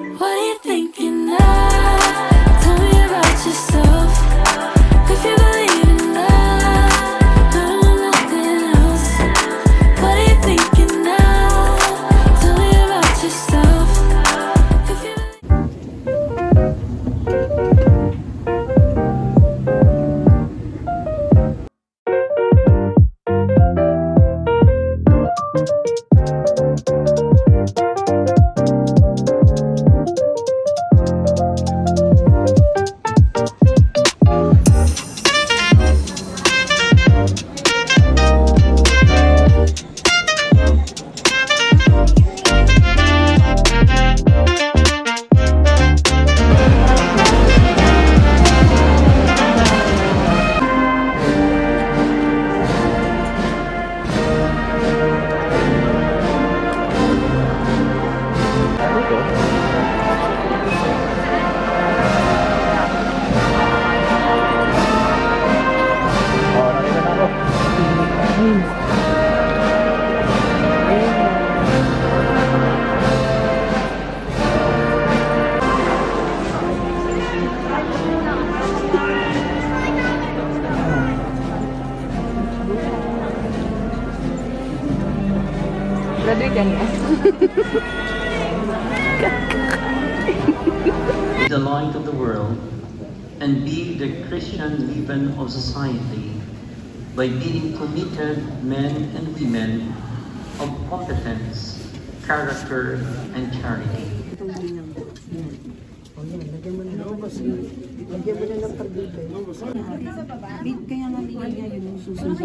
What are you thinking now? Tell me about yourself. If you believe in love, I don't want nothing else. What are you thinking now? Tell me about yourself. If you Be the light of the world and be the Christian leaven of society by being committed men and women of competence, character, and charity. Kaya nga niya yung susunod.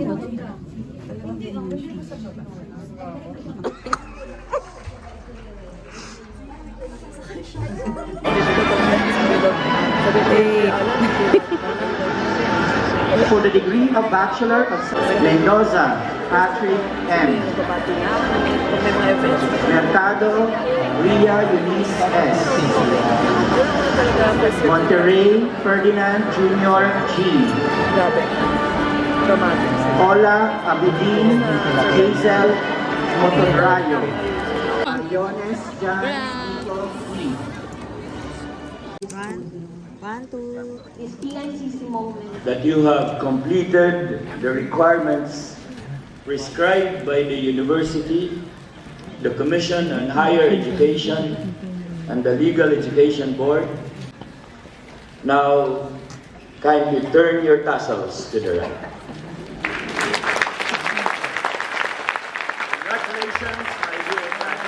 For the degree of Bachelor of Science, Mendoza, Patrick M. Mercado, Ria Eunice S. Monterrey, Ferdinand Jr. G. Ola Abidin Hazel Motorayo. Mariones Jan Nico E. That you have completed the requirements prescribed by the University, the Commission on Higher Education, and the Legal Education Board. Now, kindly turn your tassels to the right. Congratulations, my dear friends.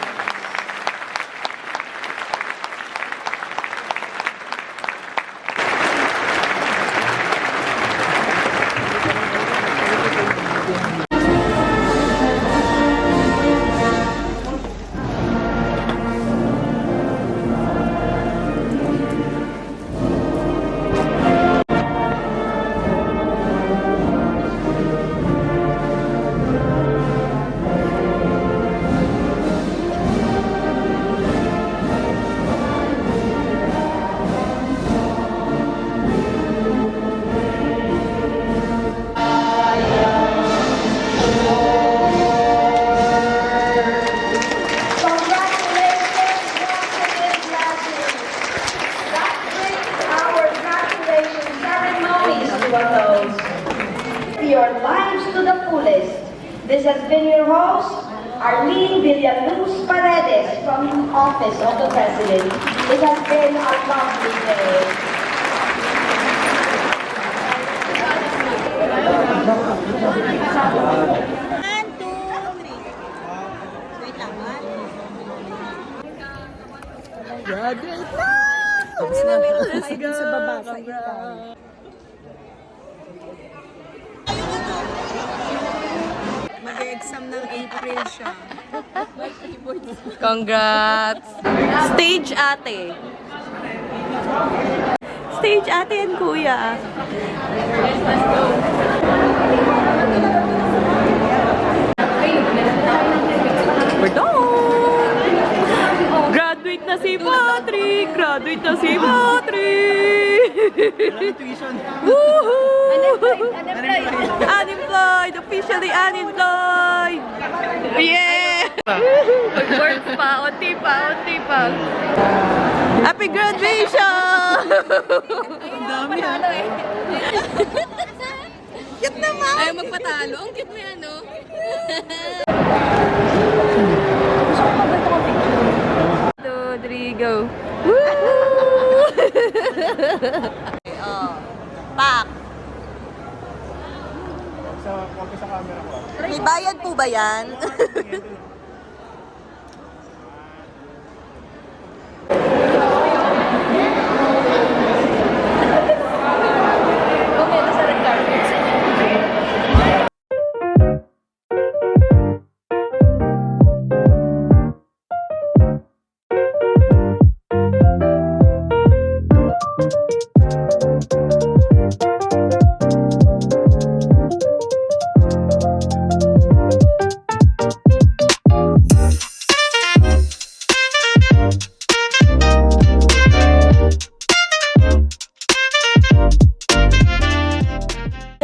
Your lives to the fullest. This has been your host, Arlene Villaluz Paredes, from Office of the President. It has been a lovely day. Let's go! Sa baba, sa mag-exam ng April siya. Congrats! Stage ate. Stage ate and kuya. We're done! Graduate na si Patrick! Graduate na si Patrick! Woohoo! Unemployed! Officially unemployed! Yeah! Mag-work pa, unti pa. Happy graduation! Ang dami Cute naman! Ayaw magpatalo. Ang cute mo yan, no? Two, three, go! Woo! Pak! May bayad po ba yan?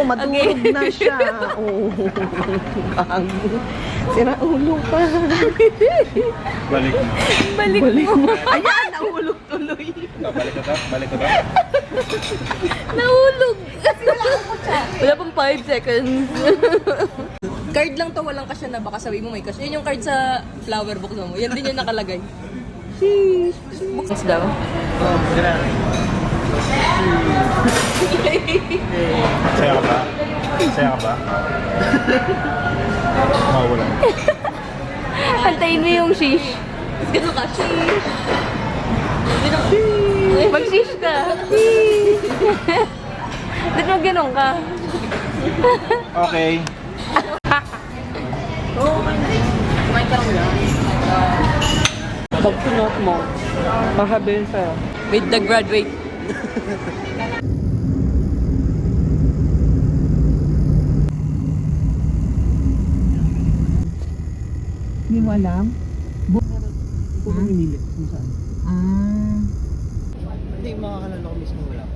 Matulog na siya. Oo. Bago. Sira ulo pa. Balik mo. Balik mo. Ayan, nahulog tuloy. Balik ko to. Nahulog. Wala pang 5 seconds. Card lang to, walang cash na. Baka sabi mo may cash. Yan yung card sa flower box mo. Yan din yung nakalagay. Sheesh. Box daw. Oh, sira. Saya ka ba? Mawala. Antayin mo yung shish. Gano'n ka, shish. Shish. Mag-shish ka. Shish. Ba't mo gano'n ka? Okay. Kumain ka lang lang. Pagpunot mo. Pasabihin sa'yo. With the graduate. Hindi mo alam? Kung minili kung saan. Hindi, makakalala ko mismo wala.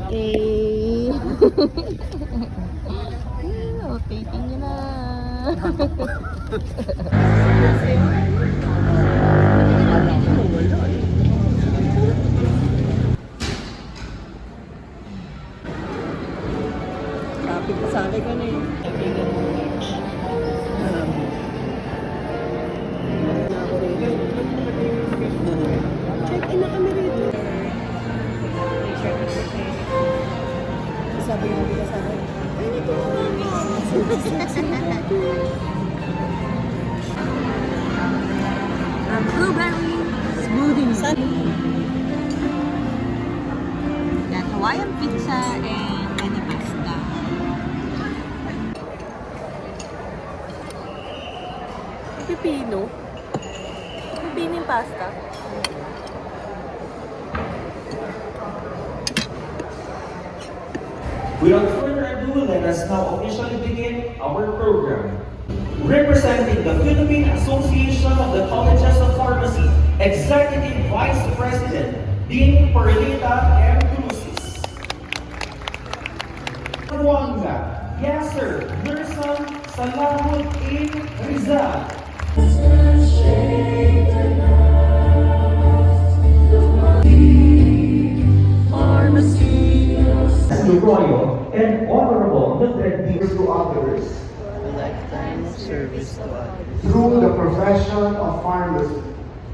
Okay. Okay, tingin na. Kapit pa sa akin ka na eh. Check-in na kami rito. Sabi mo kita sa akin, ay, dito Blueberry smoothie. Yan, Hawaiian pizza and penne pasta. Pipino? Pipino yung pasta? Without further ado, let us now officially begin our program. Representing the Philippine Association of the Colleges of Pharmacy, Executive Vice President, Dean Perlita M. Crucis. Zamboanga, Yasser Nursan Salahuddin Rizal. The Royal and Honorable Mildred D. To others lifetime of service to others through the profession of pharmacy.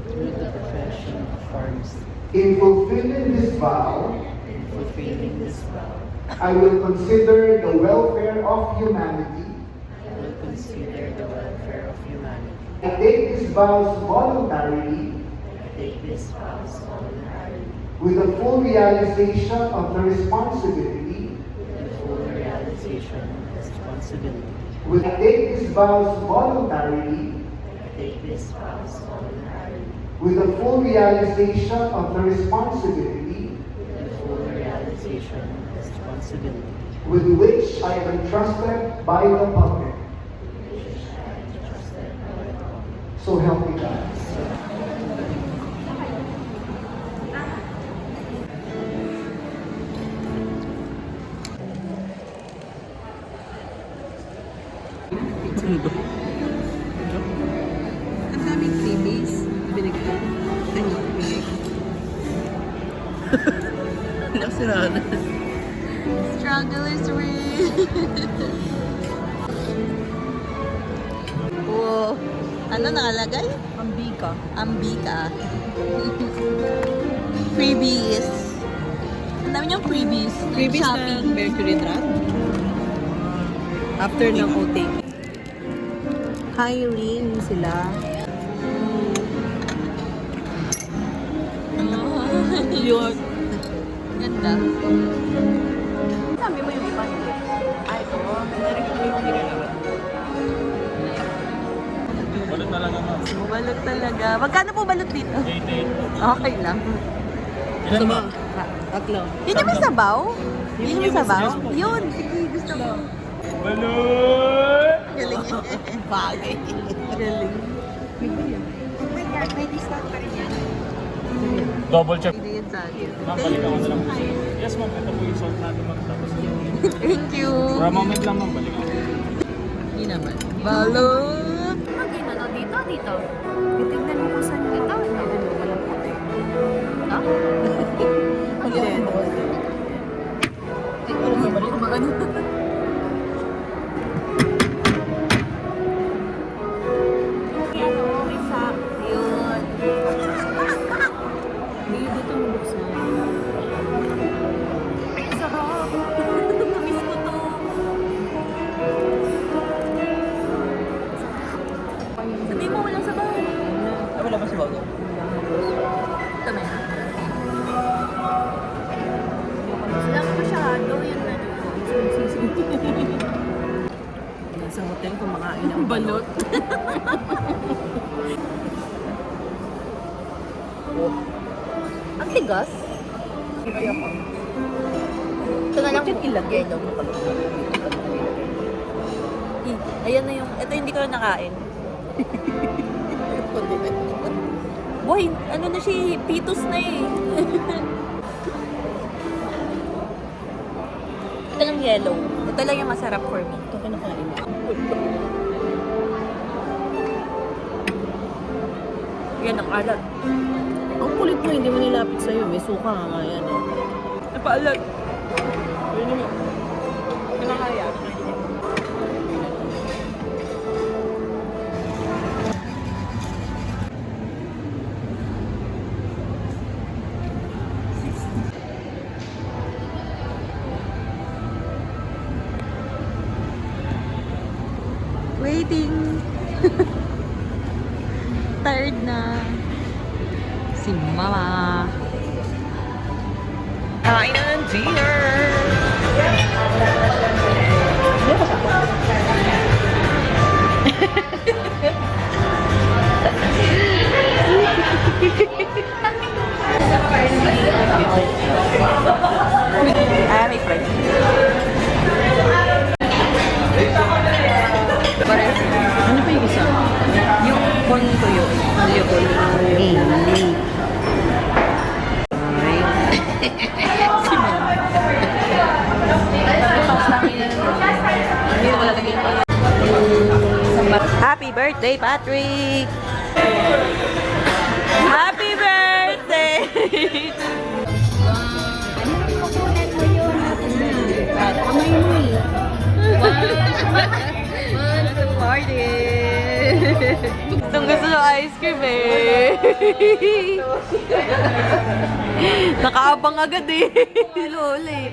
through the profession of pharmacy. In fulfilling this vow, In fulfilling this vow, I will consider the welfare of humanity. I will consider the welfare of humanity. I take these vows voluntarily I take this vows voluntarily with the full realization of the responsibility. with the full realization of responsibility. Will I take these vows voluntarily I take this vows voluntarily with the full realization of the responsibility with the full realization of responsibility with which I am entrusted by the public. which I am trusted by God. So help me God. Pizza Ang daming freebies. Binigay ko. Ano? Binigay ko. Nakasiraan. Struggle is real. Oh. Ano nakalagay? Ambika. Ambika. Freebies. Ang dami niyang freebies. Previous Shopping. na Mercury Drug. After ng OTP. Hiring sila. Yun. Ganda. Sabi mo yung iba. Ay, ito. Narinig mo yung nilalaman. Balot na lang naman. Balot talaga. Magkano po balot dito? 88. Okay lang. Ilan ba? Tatlo. Yun yung may sabaw? Yun yung may yung sabaw? mas- Yun. Sige, gusto mo. Balot! Galing. Bagay. Galing. Double check. Hindi yun sa akin. Ma'am, balikan ko na lang po. Yes, ma'am. Ito po yung salt natin, ma'am. Tapos, Thank you. for a moment lang, ma'am. Balikan ko. Hindi naman. Balot. Ano dito, dito. Titignan mo kung saan ito. Walang puti. Ha? Maano? May sak. Yun. Hindi dito mabuksan. Ay, sarap. Namiss ko to. Sabi mo, walang sabaw. Ay, wala ba si Bago? Kami. Lang masyado yun na. Sa hotel kumakain ng Balot. Ang tigas. Ito na lang yung ilagay daw mo pala. Ayan na yung, ito hindi ko na nakain. Boy, ano na siya, pitos na eh. Ito lang yellow. Ito lang yung masarap for me. Ito kinakain. Yan ang alat. Ang kulit mo, hindi mo nilapit sa'yo. May suka nga yan eh. Napaalat. Kinakaya. Waiting. Tired na. Si Mama. Kain na ng dinner! May friend. Ano pa yung isa? Yung con ko yun. Ano yung con? Si Mama. Happy birthday, Patrick! Happy birthday! Kamay mo eh. Party! Itong gusto ng ice cream eh. Nakaabang agad eh. Loli.